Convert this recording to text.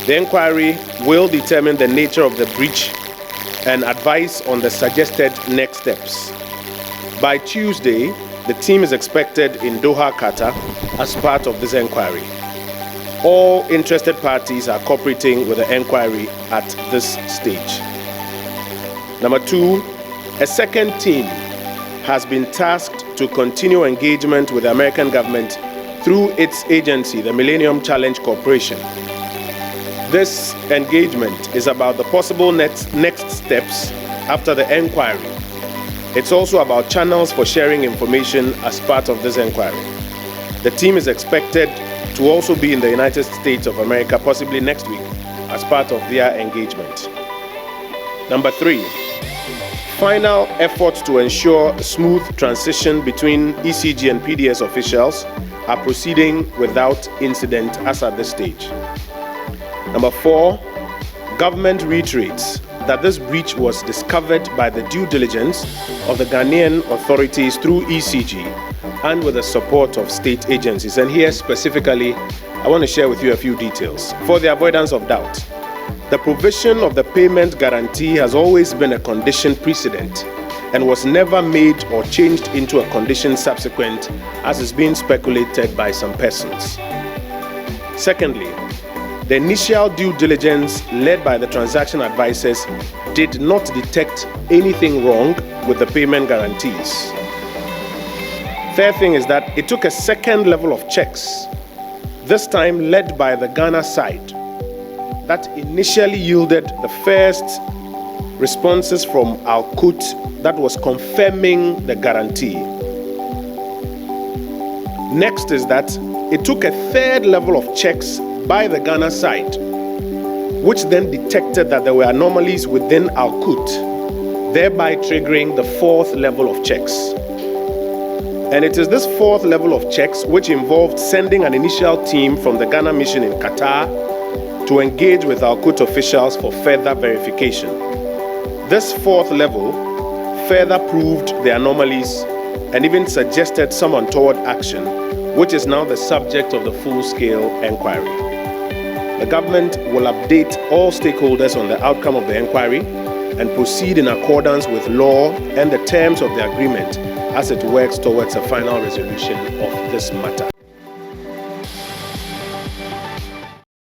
The inquiry will determine the nature of the breach and advise on the suggested next steps. By Tuesday, the team is expected in Doha, Qatar, as part of this inquiry. All interested parties are cooperating with the inquiry at this stage. Number 2, a second team has been tasked to continue engagement with the American government through its agency, the Millennium Challenge Corporation. This engagement is about the possible next steps after the inquiry. It's also about channels for sharing information as part of this inquiry. The team is expected to also be in the United States of America, possibly next week, as part of their engagement. Number 3, final efforts to ensure a smooth transition between ECG and PDS officials are proceeding without incident as at this stage. Number 4, government reiterates that this breach was discovered by the due diligence of the Ghanaian authorities through ECG and with the support of state agencies. And here specifically, I want to share with you a few details. For the avoidance of doubt, the provision of the payment guarantee has always been a condition precedent and was never made or changed into a condition subsequent, as is being speculated by some persons. Secondly, the initial due diligence led by the transaction advisors did not detect anything wrong with the payment guarantees. Third thing is that it took a second level of checks, this time led by the Ghana side, that initially yielded the first responses from Gov't that was confirming the guarantee. Next is that it took a third level of checks by the Ghana side, which then detected that there were anomalies within Gov't, thereby triggering the fourth level of checks. And it is this fourth level of checks which involved sending an initial team from the Ghana mission in Qatar to engage with Gov't officials for further verification. This fourth level further proved the anomalies and even suggested some untoward action, which is now the subject of the full-scale inquiry. The government will update all stakeholders on the outcome of the inquiry and proceed in accordance with law and the terms of the agreement as it works towards a final resolution of this matter.